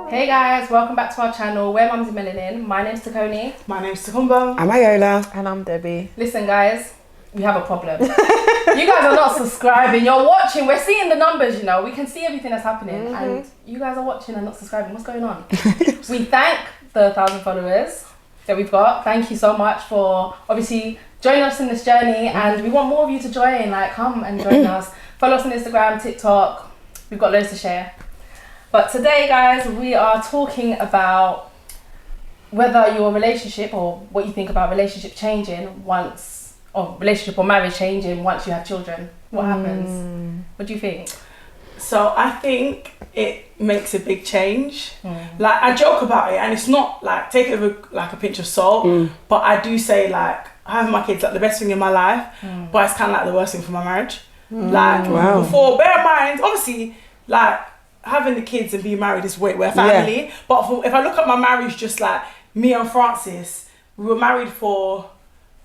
Hey guys, welcome back to our channel. We're Mumsy Melanin. My name's Takoni. My name's Takumba. I'm Ayola. And I'm Debbie. Listen guys, we have a problem. You guys are not subscribing, you're watching, we're seeing the numbers, you know, we can see everything that's happening and you guys are watching and not subscribing. What's going on? We thank the 1,000 followers that we've got. Thank you so much for obviously joining us in this journey and we want more of you to join, like come and join us. Follow us on Instagram, TikTok, we've got loads to share. But today, guys, we are talking about whether your relationship or what you think about relationship changing once, or relationship or marriage changing once you have children. What happens? What do you think? So I think it makes a big change. Like I joke about it and it's not like, take it with like a pinch of salt, but I do say like having my kids like the best thing in my life, but it's kind of like the worst thing for my marriage. Like before, bear in mind, obviously like, having the kids and being married is we're family. But if I look at my marriage, just like me and Francis, we were married for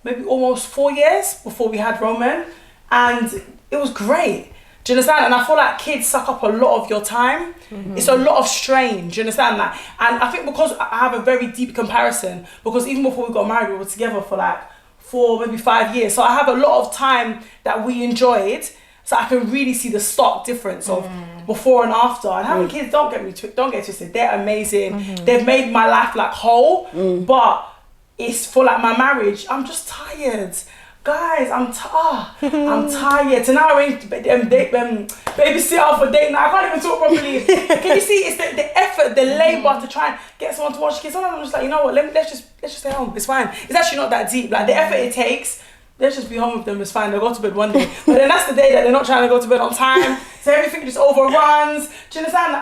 maybe almost 4 years before we had Roman, and it was great. Do you understand? And I feel like kids suck up a lot of your time. It's a lot of strain. Do you understand that? And I think because I have a very deep comparison, because even before we got married, we were together for like 4, maybe 5 years. So I have a lot of time that we enjoyed. So I can really see the stark difference of before and after. And having kids, don't get twisted. They're amazing. They've made my life like whole. But it's for like my marriage. I'm just tired, guys. I'm tired. To now arrange babysitter for date night. I can't even talk properly. Can you see? It's the effort, the labor to try and get someone to watch kids. Sometimes I'm just like, you know what? Let's just stay home. It's fine. It's actually not that deep. Like the effort it takes. Let's just be home with them, it's fine, they'll go to bed one day. But then that's the day that they're not trying to go to bed on time, so everything just overruns. Do you understand?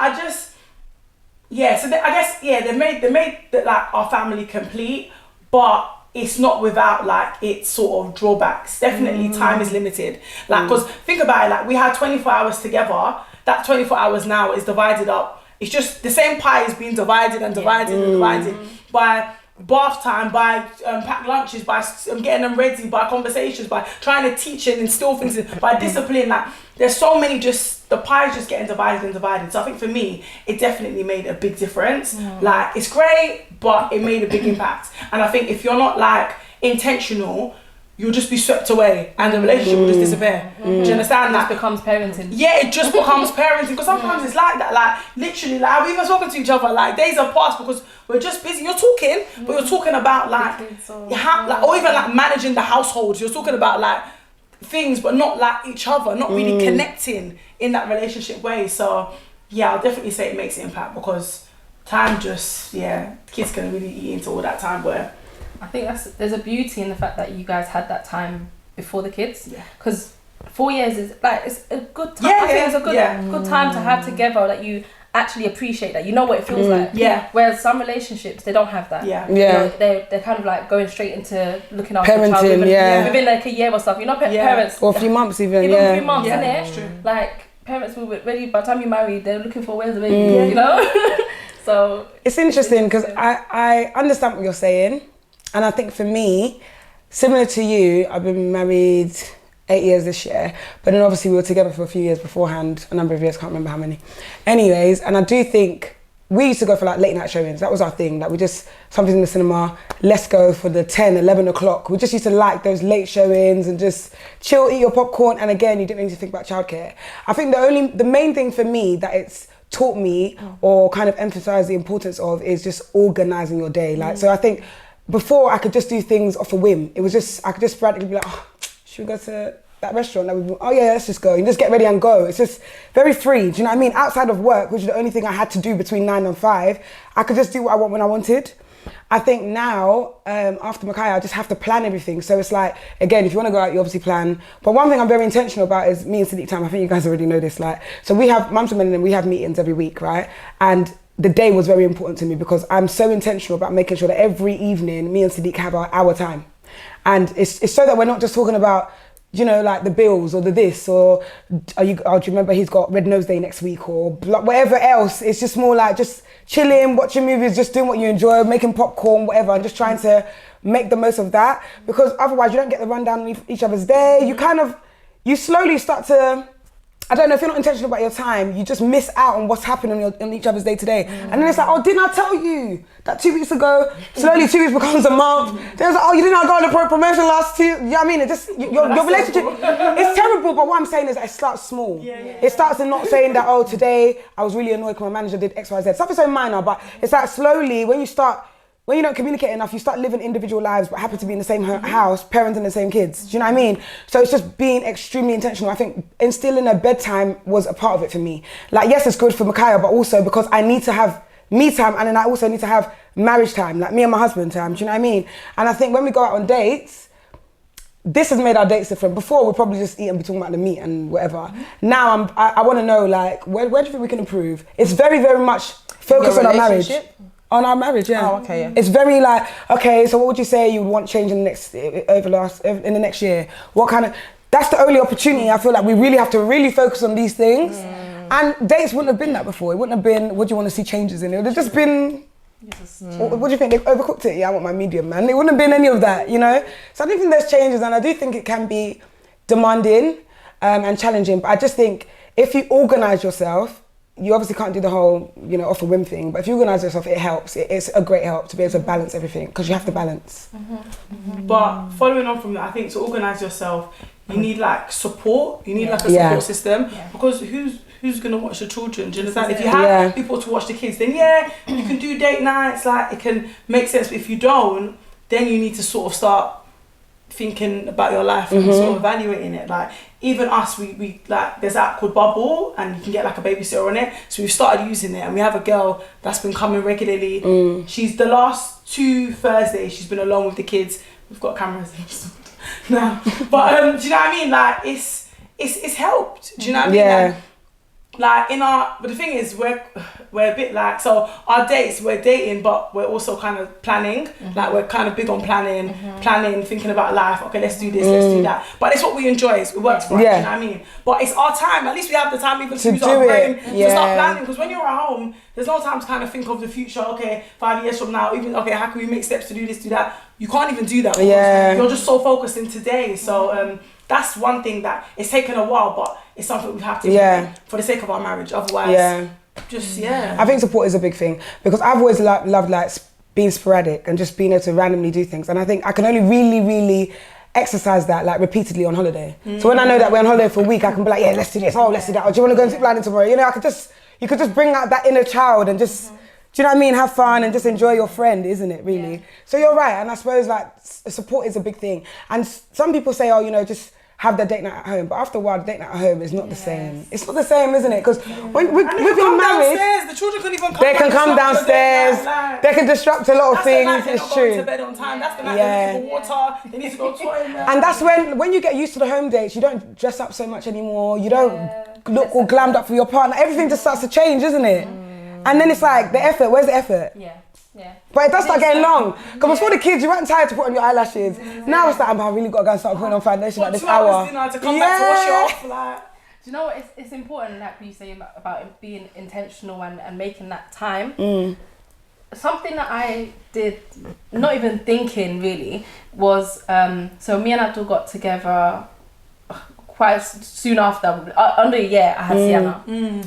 They made like our family complete, but it's not without like its sort of drawbacks. Definitely time is limited. Like, cause think about it, like we had 24 hours together, that 24 hours now is divided up. It's just the same pie is being divided and divided by bath time, by packed lunches, by getting them ready, by conversations, by trying to teach and instill things, by discipline. Like there's so many, just the pie is just getting divided. So I think for me, it definitely made a big difference. Like it's great, but it made a big impact. And I think if you're not like intentional, you'll just be swept away and the relationship will just disappear. Do you understand? That becomes parenting. Yeah, it just becomes parenting, because sometimes it's like that, like literally, like we've even spoken to each other, like days have passed because we're just busy. You're talking, but you're talking about like, or even like managing the household. You're talking about like things, but not like each other, not really connecting in that relationship way. So yeah, I'll definitely say it makes an impact, because time just, kids can really eat into all that time where I think there's a beauty in the fact that you guys had that time before the kids. Because 4 years is like, it's a good time. I think it's a good time to have together, that you actually appreciate, that you know what it feels like. Whereas some relationships, they don't have that. You know, they're kind of like going straight into looking after the child within like a year or stuff. You know, parents, or a few months even. Even 3 months, isn't it? True. Like parents will be ready by the time you marry, they're looking for where's the baby. You know. So it's interesting because I understand what you're saying. And I think for me, similar to you, I've been married 8 years this year, but then obviously we were together for a few years beforehand, a number of years, can't remember how many. Anyways, and I do think we used to go for like late night showings. That was our thing. Like we just, something in the cinema, let's go for the 10, 11 o'clock. We just used to like those late showings and just chill, eat your popcorn. And again, you didn't need to think about childcare. I think the main thing for me that it's taught me or kind of emphasized the importance of is just organizing your day. Like, so I think, before I could just do things off a whim. It was just, I could just sporadically be like, should we go to that restaurant? Let's just go. And just get ready and go. It's just very free. Do you know what I mean? Outside of work, which is the only thing I had to do between 9 and 5, I could just do what I want when I wanted. I think now, after Mackay, I just have to plan everything. So it's like, again, if you want to go out, you obviously plan. But one thing I'm very intentional about is me and Sadiq time. I think you guys already know this. Like, so we have Mumsy Melanin, we have meetings every week, right? And the day was very important to me because I'm so intentional about making sure that every evening me and Sadiq have our time. And it's so that we're not just talking about, you know, like the bills or the this, or do you remember he's got Red Nose Day next week, or whatever else. It's just more like just chilling, watching movies, just doing what you enjoy, making popcorn, whatever, and just trying to make the most of that, because otherwise you don't get the rundown on each other's day. You slowly start to I don't know, if you're not intentional about your time, you just miss out on what's happening on each other's day to day. And then it's like, oh, didn't I tell you that 2 weeks ago? Slowly 2 weeks becomes a month. Then it's like, oh, you didn't go on the promotion last 2. You know what I mean? It just, your relationship, it's terrible, but what I'm saying is that it starts small. It starts in not saying that, oh, today I was really annoyed because my manager did X, Y, Z. Something so minor, but it's like slowly, when you don't communicate enough, you start living individual lives but happen to be in the same house, parenting the same kids. Do you know what I mean? So it's just being extremely intentional. I think instilling a bedtime was a part of it for me. Like, yes, it's good for Micaiah, but also because I need to have me time, and then I also need to have marriage time, like me and my husband time. Do you know what I mean? And I think when we go out on dates, this has made our dates different. Before, we'd probably just eat and be talking about the meat and whatever. Now, I want to know, like, where do you think we can improve? It's very, very much focused on our marriage. On our marriage, yeah. Oh, okay, yeah. It's very like, okay, so what would you say you would want change in the next year? What kind of, that's the only opportunity I feel like we really have to really focus on these things. And dates wouldn't have been that before. It wouldn't have been, what do you want to see changes in? It would have just been, what do you think? They've overcooked it? Yeah, I want my medium, man. It wouldn't have been any of that, you know? So I do think there's changes, and I do think it can be demanding and challenging. But I just think if you organise yourself, you obviously can't do the whole, you know, off a whim thing, but if you organise yourself, it helps. It's a great help to be able to balance everything, because you have to balance. But following on from that, I think to organise yourself, you need like support. You need like a support system, because who's gonna watch the children? Do you understand? If you have people to watch the kids, then you can do date nights. Like, it can make sense. But if you don't, then you need to sort of start thinking about your life and sort of evaluating it. Like, even us, we like, there's an app called Bubble, and you can get like a babysitter on it. So we've started using it, and we have a girl that's been coming regularly. She's the last 2 Thursdays she's been along with the kids. We've got cameras now, but do you know what I mean? Like, it's helped. Do you know what I mean? Yeah. Like but the thing is, we're a bit like, so our dates, we're dating, but we're also kind of planning. Like, we're kind of big on planning, thinking about life. Okay, let's do this, let's do that. But it's what we enjoy. It works for us. You know what I mean? But it's our time. At least we have the time even to use our brain to start planning. Because when you're at home, there's no time to kind of think of the future. Okay, 5 years from now, even okay, how can we make steps to do this, do that? You can't even do that. You're just so focused in today. So that's one thing that it's taken a while, but it's something we have to do for the sake of our marriage. Otherwise, I think support is a big thing, because I've always loved like being sporadic and just being able to randomly do things. And I think I can only really exercise that like repeatedly on holiday. So when I know that we're on holiday for a week, I can be like, yeah, let's do this. Oh, let's do that. Or do you want to go and zip lining tomorrow? You know, you could just bring out that inner child and just, do you know what I mean? Have fun and just enjoy your friend, isn't it, really? Yeah. So you're right. And I suppose like support is a big thing. And some people say, oh, you know, just have the date night at home. But after a while, the date night at home is not the same. It's not the same, isn't it? Because when we've been married, the children can even come they can come downstairs. They can disrupt a lot of things. It's true. Going to bed on time. That's the night they need water. They need to go to the toilet. And that's when you get used to the home dates, you don't dress up so much anymore. You don't look all glammed up for your partner. Everything just starts to change, isn't it? And then it's like, the effort, where's the effort? Yeah. But it does start getting long. Because before the kids, you weren't tired to put on your eyelashes. Now it's like, I really got to go and start putting on foundation like this hour. To come back to wash you off. Like. Do you know what? It's important, like you say about being intentional and making that time. Something that I did, not even thinking really, was so me and Abdul got together quite soon after. Under a year, I had Sienna.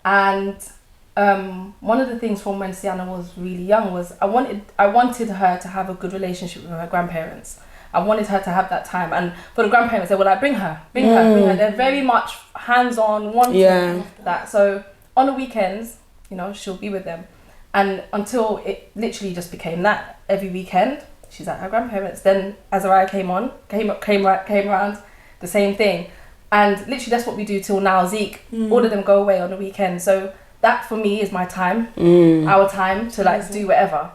And one of the things from when Sienna was really young was I wanted her to have a good relationship with her grandparents. I wanted her to have that time, and for the grandparents, they were like, bring her. They're very much hands-on, wanting that. So on the weekends, you know, she'll be with them, and until it literally just became that every weekend she's at her grandparents. Then Azariah came around, the same thing, and literally that's what we do till now. Zeke, all of them go away on the weekend, so. That for me is my time, our time to like do whatever.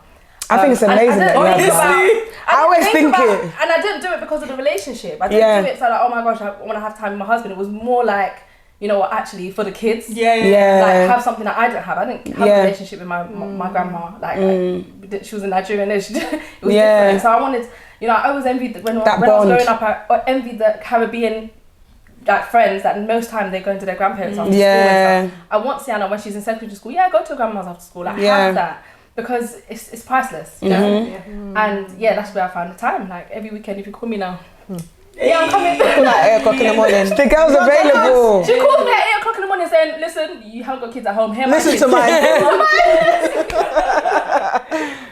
I think it's amazing that you have that. I always think it. And I didn't do it because of the relationship. I didn't do it so like, oh my gosh, I want to have time with my husband. It was more like, you know what, actually for the kids. Like have something that I didn't have. I didn't have a relationship with my grandma. Like she was in Nigeria and it was different. So I wanted, you know, I always envied when I was growing up, I envied the Caribbean like friends that most time they go into their grandparents after school and stuff. I want Sienna when she's in secondary school, go to her grandma's after school, like have that, because it's priceless, you know? And that's where I found the time, like every weekend if you call me now. I'm coming. Like 8 o'clock in the morning. The girl's available. She calls me at listen, you haven't got kids at home. Here, Listen to mine.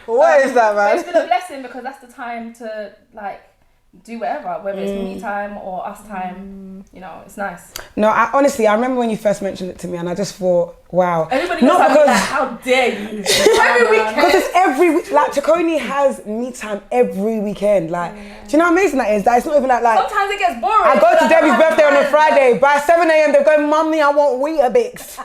What is that, But man? it's been a blessing because that's the time to like do whatever, whether it's me time or us time. You know, it's nice. No, honestly, I remember when you first mentioned it to me, and I just thought, wow. Everybody Not goes because like, how dare you? Every weekend. Because it's every week. Like, Chaconi has me time every weekend. Like, do you know how amazing that is? That it's not even like. Sometimes it gets boring. I go to Like, Debbie's I birthday on a have Friday. By 7 a.m, they're going, Mummy, I want Weetabix.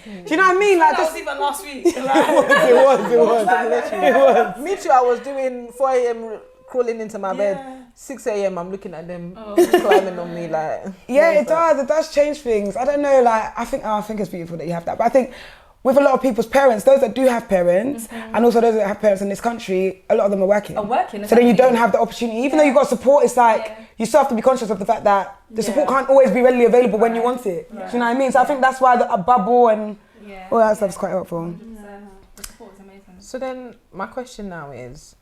Do you know what I mean? Like, That just. was even last week. It was. Me too. I was doing 4 a.m. crawling into my bed. 6 a.m. I'm looking at them climbing on me like. Yeah, it does. It does change things. I don't know. Like, I think it's beautiful that you have that. But I think with a lot of people's parents, those that do have parents, and also those that have parents in this country, a lot of them are working. So then you don't have the opportunity. Even though you've got support, it's like you still have to be conscious of the fact that the support can't always be readily available when you want it. Do you know what I mean? So I think that's why a bubble and all that stuff is quite helpful. The support is amazing. So then my question now is,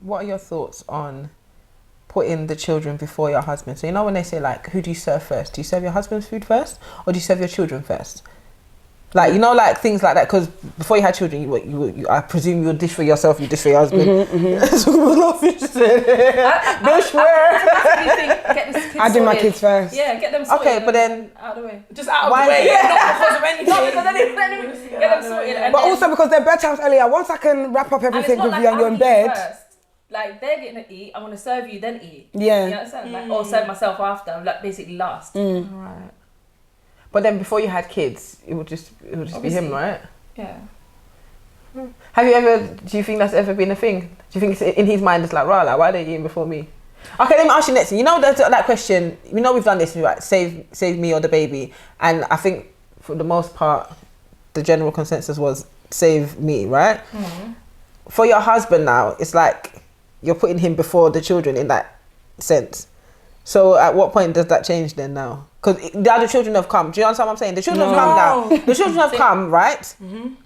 what are your thoughts on putting the children before your husband? So you know when they say like, who do you serve first? Do you serve your husband's food first, or do you serve your children first? Like, you know, like things like that, because before you had children, you I presume you would dish for yourself, you dish for your husband. So we're not interested. Dish where? I do my kids first. Yeah, get them sorted. Okay, but then out of the way. Just out of the way, not because of anything. Not because anything. Get them sorted. And But then- also because their bedtime's earlier. Once I can wrap up and it's everything not with like you and you're I'm in eating bed. first. Like they're getting to eat, I want to serve you, then eat. Yeah. You understand? Like, or serve myself after. Like basically last. Right. But then before you had kids, it would just be him, Obviously. right? Yeah. Have you ever? Do you think that's ever been a thing? Do you think it's in his mind? It's like, right, like, why are they eating before me? Okay, let me ask you next. You know that question. You know we've done this. Like, save me or the baby. And I think for the most part, the general consensus was save me, right? For your husband now, it's like you're putting him before the children in that sense. So at what point does that change then now? Because the other children have come. Do you understand what I'm saying? The children have come now. The children have come, right?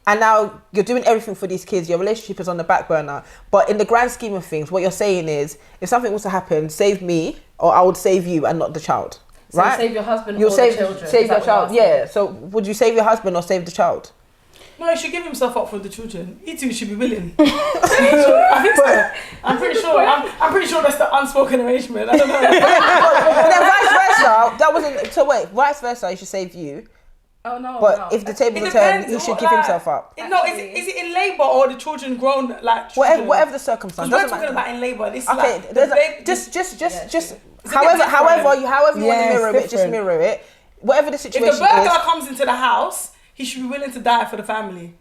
And now you're doing everything for these kids. Your relationship is on the back burner. But in the grand scheme of things, what you're saying is, if something was to happen, save me, or I would save you and not the child. So right? save your husband You'll or save, the children. save Is that your what child. you're asking? Yeah. So would you save your husband or save the child? No, he should give himself up for the children. He too should be willing. I think so. I'm pretty sure. I'm pretty sure that's the unspoken arrangement. I don't know. But then vice versa, that wasn't. So wait, vice versa, he should save you. Oh no. But no. if the table It turned, depends he should what, give like- himself up. No, is it in labour or the children grown like children? Whatever the circumstance. Because we're doesn't talking matter. about in labour. This is Okay, like there's the baby, just a however bit however you want Yeah, to it's mirror it, just different. mirror it. Whatever the if situation the burglar is. comes into the house, he should be willing to die for the family.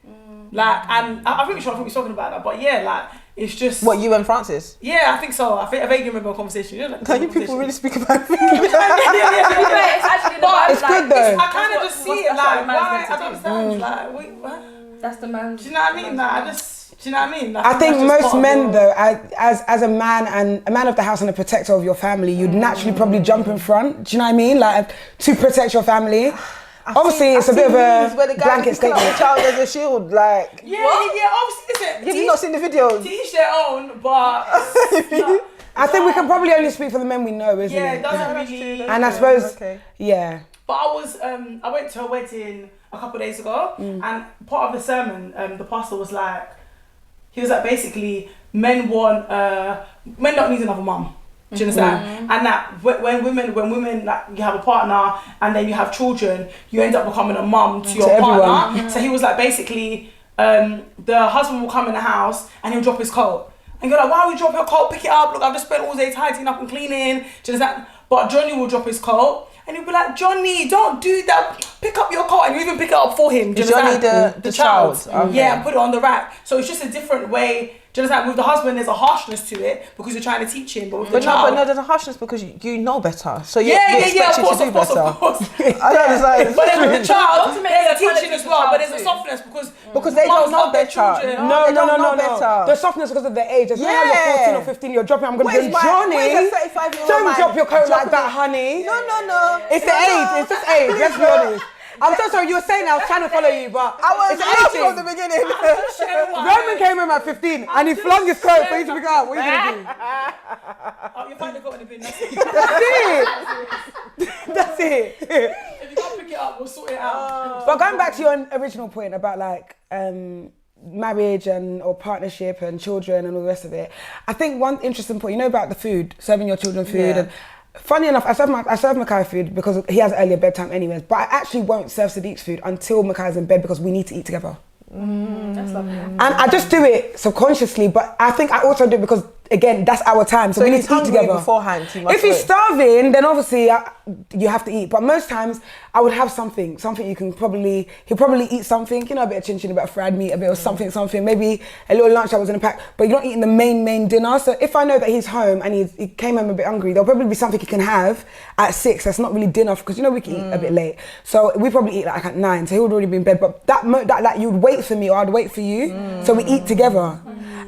Like, and I'm pretty sure I think we're talking about that. But yeah, like it's just What, you and Francis? Yeah, I think so. I vaguely remember a conversation. You know, like, You people really speak about me. To be fair, it's actually the But vibe, it's like, good though. I kind of just see it that's what like a man's why meant to I don't do. understand. Like, wait, what? That's the man. Do you know what I mean? Like, I just, do you know what I mean? I think that's just most part of men, your- though, as a man and a man of the house and a protector of your family, you'd naturally probably jump in front. Do you know what I mean? Like to protect your family. Obviously, it's a bit of a blanket statement. statement. The child as a shield, like. Yeah, obviously, listen. Have you not seen the videos? To each their own, but I think we can probably only speak for the men we know, isn't yeah, it? it doesn't really. And I suppose, Okay. yeah. But I went to a wedding a couple of days ago, and part of the sermon, the pastor was like, he was like, basically, men don't need another mum. Do you understand? And that when women like you have a partner and then you have children, you end up becoming a mum to your partner. everyone. So he was like, basically, the husband will come in the house and he'll drop his coat. And you're like, why would you drop your coat? Pick it up. Look, I've just spent all day tidying up and cleaning. Do you understand? But Johnny will drop his coat. And you'll be like, Johnny, don't do that. Pick up your coat. And you even pick it up for him. Do you Is Johnny understand? the child? Okay. Yeah, and put it on the rack. So it's just a different way. Do you understand? With the husband, there's a harshness to it because you're trying to teach him. But with the child... But there's a harshness because you know better. So you Yeah, expect of course, you to do of better. course. I don't understand. But then with the child, Ultimately, there's a they're trying to teaching teach as the well, child but there's a too. softness because they mums don't know love their better. children. No, they don't know no. better. The softness because of the age. It's not how Yeah. you're 14 or 15, you're dropping. I'm going to Where's be my- Johnny. where's a 35-year-old Don't man drop your coat like dropping that, it? honey. No. It's the age. It's just age. Let's be honest. I'm so sorry. You were saying I was trying to follow you, but I was it's lost age from the thing. beginning. Roman came in at 15 and he flung his coat for you to pick up. What are you going to do? Oh, you find the coat in the bin, that's it. That's it. That's it. If you can't pick it up, We'll sort it out. But going back to your original point about like marriage or partnership and children and all the rest of it, I think one interesting point, you know, about the food, serving your children food. Yeah. And funny enough, I serve Makai food because he has earlier bedtime anyways, but I actually won't serve Sadiq's food until Makai's in bed because we need to eat together. That's lovely. And I just do it subconsciously, but I think I also do it because, again, that's our time, so we need to eat together. Beforehand, if he's starving, then obviously you have to eat. But most times, I would have something you can he'll probably eat something, you know, a bit of chin-chin, a bit of fried meat, a bit of something, maybe a little lunch that was in a pack, but you're not eating the main dinner. So if I know that he's home and he came home a bit hungry, there'll probably be something he can have at 6 that's not really dinner, because, you know, we can eat a bit late. So we probably eat like at 9, so he would already be in bed. But that you'd wait for me or I'd wait for you, so we eat together.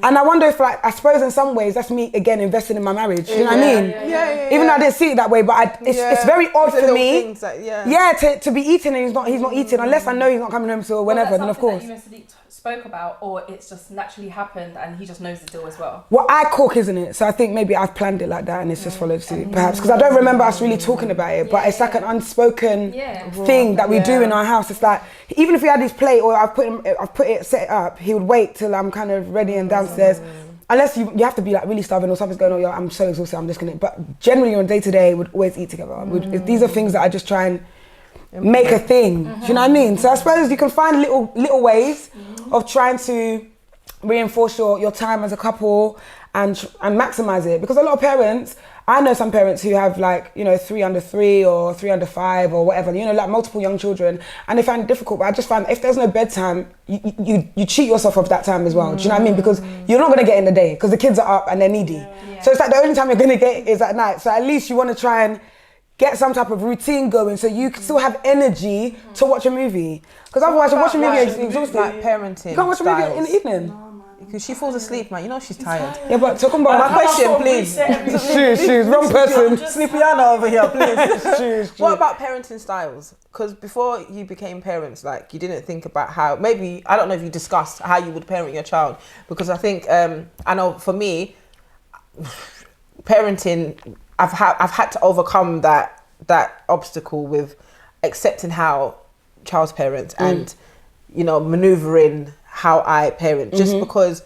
And I wonder if, like, I suppose in some ways that's me again investing in my marriage. You know what I mean? Yeah. Even though I didn't see it that way, but it's very odd for me. To be eating and he's not eating unless I know he's not coming home till whenever. Then of course. That you and Sadiq spoke about, or it's just naturally happened and he just knows the deal as well. Well, I cook, isn't it? So I think maybe I've planned it like that and it's just followed suit, perhaps, because I don't remember us really talking about it. But it's like an unspoken thing that we do in our house. It's like even if we had his plate or I've set it up, he would wait till I'm kind of ready and downstairs. Unless you have to be like really starving or something's going on, I'm so exhausted, I'm just gonna. But generally on day to day, we'd always eat together. These are things that I just try and make a thing. Do you know what I mean? So I suppose you can find little ways of trying to reinforce your time as a couple and maximize it. Because a lot of parents, I know some parents who have like, you know, 3 under 3 or 3 under 5 or whatever, you know, like multiple young children, and they find it difficult. But I just find if there's no bedtime, you cheat yourself of that time as well. Do you know what I mean? Because you're not going to get in the day because the kids are up and they're needy. So it's like the only time you're going to get is at night. So at least you want to try and get some type of routine going so you can still have energy to watch a movie. Because otherwise you watch a movie and you're exhausted. Like parenting. You can't watch a movie in the evening. Because she falls asleep, man. You know she's tired. Yeah, but talking about My question, please. Shoes, wrong person. Sleepyana over here, please. Shoes. What about parenting styles? Because before you became parents, like, you didn't think about how, maybe, I don't know if you discussed how you would parent your child. Because I think, I know for me, parenting, I've had to overcome that obstacle with accepting how Charles parents and, you know, manoeuvring how I parent, just because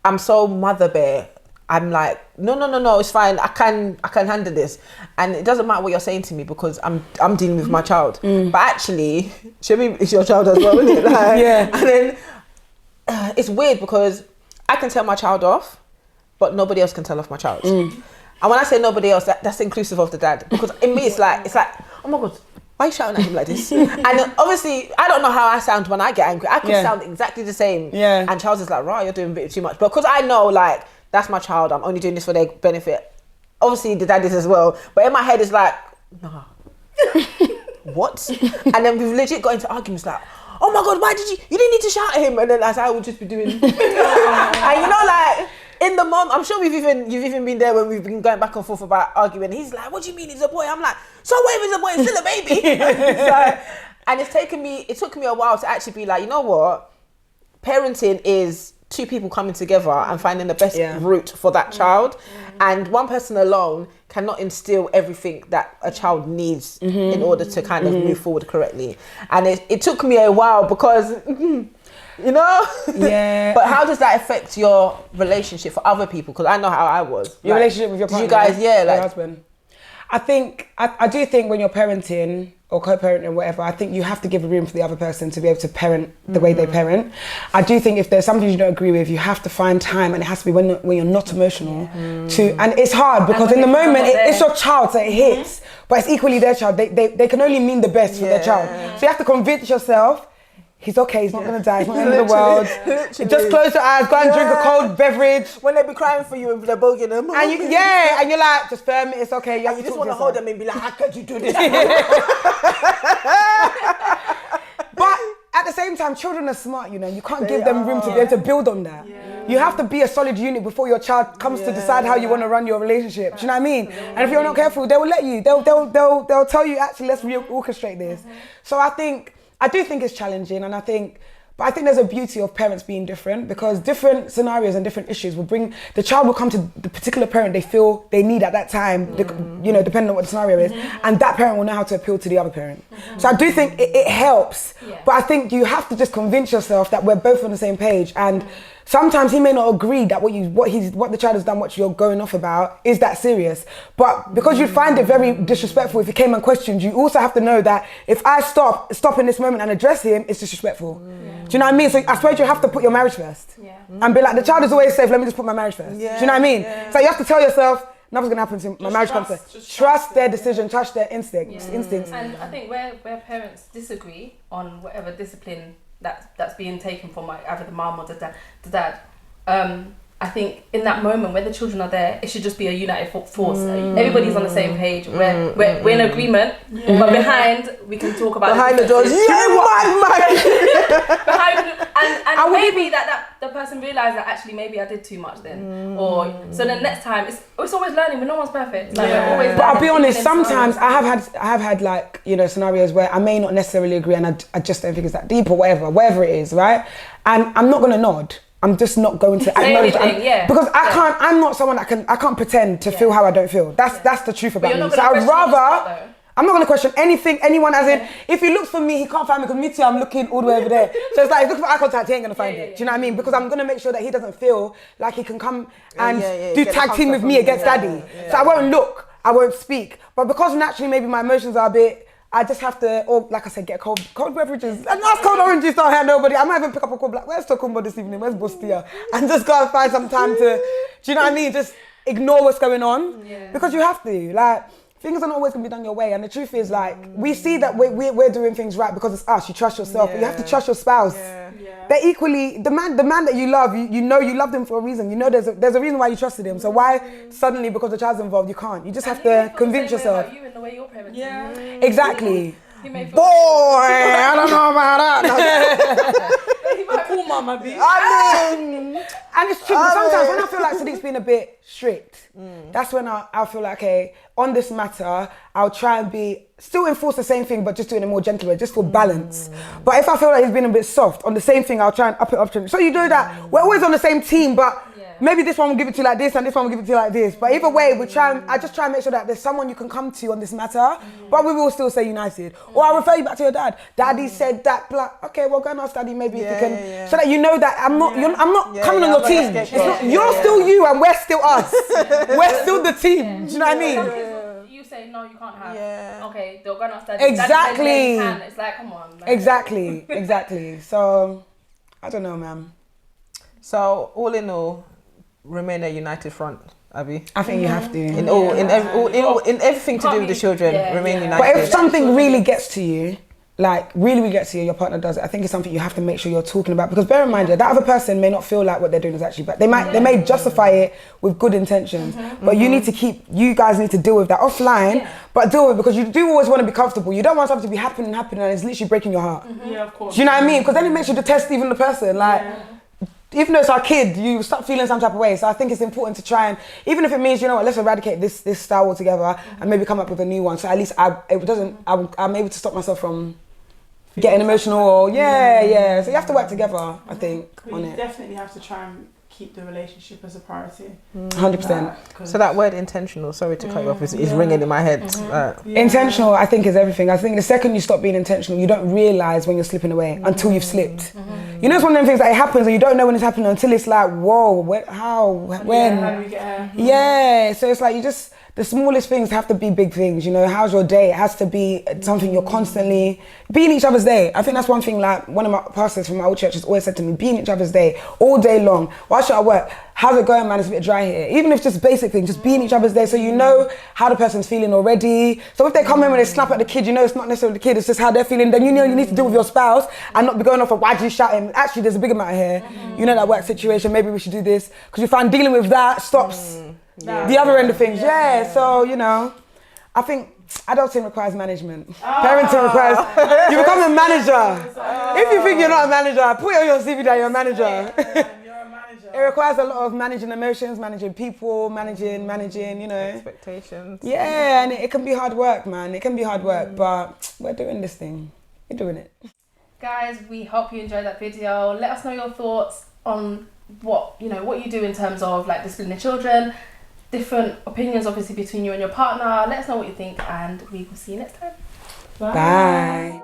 I'm so mother bear. I'm like, no, it's fine. I can handle this, and it doesn't matter what you're saying to me because I'm dealing with my child. But actually, Shemi is your child as well, isn't it? Like, and then it's weird because I can tell my child off, but nobody else can tell off my child. And when I say nobody else, that's inclusive of the dad, because in me it's like, oh my God, why are you shouting at him like this? And obviously, I don't know how I sound when I get angry. I could sound exactly the same. And Charles is like, right, you're doing a bit too much. But because I know, like, that's my child, I'm only doing this for their benefit. Obviously, the dad is as well. But in my head, it's like, nah. What? And then we've legit got into arguments like, oh my God, why did you didn't need to shout at him. And then as I would just be doing. And you know, like, in the moment, I'm sure you've even been there when we've been going back and forth about arguing. He's like, what do you mean he's a boy? I'm like, so what if he's a boy? He's still a baby. And it took me a while to actually be like, you know what? Parenting is two people coming together and finding the best route for that child. And one person alone cannot instill everything that a child needs in order to kind of move forward correctly. And it took me a while because... You know? Yeah. But how does that affect your relationship for other people? Because I know how I was. Your relationship with your partner? You guys, your husband. I do think when you're parenting or co-parenting, whatever, I think you have to give room for the other person to be able to parent the way they parent. I do think if there's something you don't agree with, you have to find time, and it has to be when you're not emotional. And it's hard because in the moment, it's your child, so it hits, but it's equally their child. They can only mean the best for their child. So you have to convince yourself, he's okay, he's not going to die, he's not in the world. Just close your eyes, go and drink a cold beverage. When they be crying for you and they're bogging them. And you're like, just firm it, it's okay. You just want to hold them and be like, how could you do this? But at the same time, children are smart, you know. You can't give them room to be able to build on that. You have to be a solid unit before your child comes to decide how you want to run your relationship. Do you know what I mean? And if you're not careful, they will let you. They'll tell you, actually, let's reorchestrate this. So I do think it's challenging, and I think But I think there's a beauty of parents being different, because different scenarios and different issues will bring, the child will come to the particular parent they feel they need at that time, you know, depending on what the scenario is, and that parent will know how to appeal to the other parent. So I do think it helps, but I think you have to just convince yourself that we're both on the same page, and sometimes he may not agree that what the child has done, what you're going off about, is that serious. But because you'd find it very disrespectful if he came and questioned you, also have to know that if I stop in this moment and address him, it's disrespectful. Do you know what I mean? So I suppose you have to put your marriage first. And be like, the child is always safe, let me just put my marriage first. Do you know what I mean? So you have to tell yourself, nothing's gonna happen to my marriage comes first. Trust their decision, trust their instincts. And I think where parents disagree on whatever discipline that's being taken from either the mum or the dad, I think in that moment where the children are there, it should just be a united force. Everybody's on the same page. We're in agreement, but behind we can talk about behind the doors. And maybe that the person realised that actually maybe I did too much then, or so the next time it's always learning. But no one's perfect. Like, we're always but I'll be honest. Sometimes I have had like, you know, scenarios where I may not necessarily agree, and I just don't think it's that deep or whatever it is, right? And I'm not gonna nod. I'm just not going to acknowledge it. Because I'm not someone I can't pretend to feel how I don't feel. That's the truth about me. So I'd rather, I'm not going to question anyone, as in, if he looks for me, he can't find me, because me too, I'm looking all the way over there. So it's like, if he looks for eye contact, he ain't going to find it. Do you know what I mean? Because I'm going to make sure that he doesn't feel like he can come and do tag team with me against daddy. So I won't look, I won't speak. But because naturally maybe my emotions are a bit, I just have to, or like I said, get cold beverages. And that's cold orange juice, don't have nobody. I might even pick up a call, like, where's Tokumbo this evening? Where's Bustia? And just go and find some time to, do you know what I mean? Just ignore what's going on. Because you have to. Like, things are not always going to be done your way. And the truth is, like, we see that we're doing things right because it's us. You trust yourself. But you have to trust your spouse. They're equally, the man that you love, you know you love them for a reason. You know there's a reason why you trusted him. So why suddenly, because the child's involved, you can't? You just have to convince yourself. About you and the way your parents Exactly. Boy, I don't know about that. Cool mama, bitch. I mean, and it's true. Sometimes when I feel like Sadiq's being a bit strict, that's when I feel like, okay, on this matter, I'll try and still enforce the same thing, but just do it in a more gentle way, just for balance. But if I feel like he's been a bit soft on the same thing, I'll try and up it up. So you do that. We're always on the same team, but maybe this one will give it to you like this, and this one will give it to you like this. But either way, I just try and make sure that there's someone you can come to on this matter, but we will still stay united. Or I'll refer you back to your dad. Daddy said that, blah. Okay, well, go and ask daddy, maybe if you can, so that you know that I'm not coming on your team. You're still you, and we're still us. We're still the team. Do you know what I mean? You say no, you can't have. Okay, they'll go and ask daddy. Exactly. Daddy says, can. It's like, come on. Man. Exactly. So, I don't know, man. So, all in all, remain a united front, Abby. I think you have to. In everything to do with the children, remain united. But if something really gets to you, like really gets to you, your partner does it, I think it's something you have to make sure you're talking about, because bear in mind, that other person may not feel like what they're doing is actually bad. They may justify it with good intentions, but you guys need to deal with that offline, but deal with it, because you do always want to be comfortable. You don't want something to be happening and it's literally breaking your heart. Yeah, of course. Do you know what I mean? Because then it makes you detest even the person. Like, even though it's our kid, you start feeling some type of way. So I think it's important to try and, even if it means, you know what, let's eradicate this style altogether and maybe come up with a new one. So at least I'm able to stop myself from getting emotional. Or So you have to work together, I think, on it. You definitely have to try and keep the relationship as a priority. 100%. So that word intentional, sorry to cut you off, is ringing in my head. Intentional, I think, is everything. I think the second you stop being intentional, you don't realise when you're slipping away until you've slipped. You know, it's one of them things that it happens and you don't know when it's happening until it's like, whoa, how, when? How do we get here? Yeah, so it's like the smallest things have to be big things, you know. How's your day? It has to be something you're constantly being each other's day. I think that's one thing, like one of my pastors from my old church has always said to me, being each other's day all day long. While you're at work, how's it going, man? It's a bit dry here. Even if it's just basic things, just being each other's day, so you know how the person's feeling already. So if they come in and they snap at the kid, you know it's not necessarily the kid, it's just how they're feeling. Then you know you need to deal with your spouse and not be going off of why do you shouting. Actually, there's a big amount here. You know, that work situation, maybe we should do this. Because you find dealing with that stops the other end of things. So, you know, I think adulting requires management. Parenting requires, you become a manager. If you think you're not a manager, put it on your CV that you're a manager. You're a manager. It requires a lot of managing emotions, managing people, managing, you know. Expectations. Yeah, and it can be hard work, man. It can be hard work, but we're doing this thing. We're doing it. Guys, we hope you enjoyed that video. Let us know your thoughts on what you do in terms of like disciplining children. Different opinions, obviously, between you and your partner. Let us know what you think, and we will see you next time. Bye.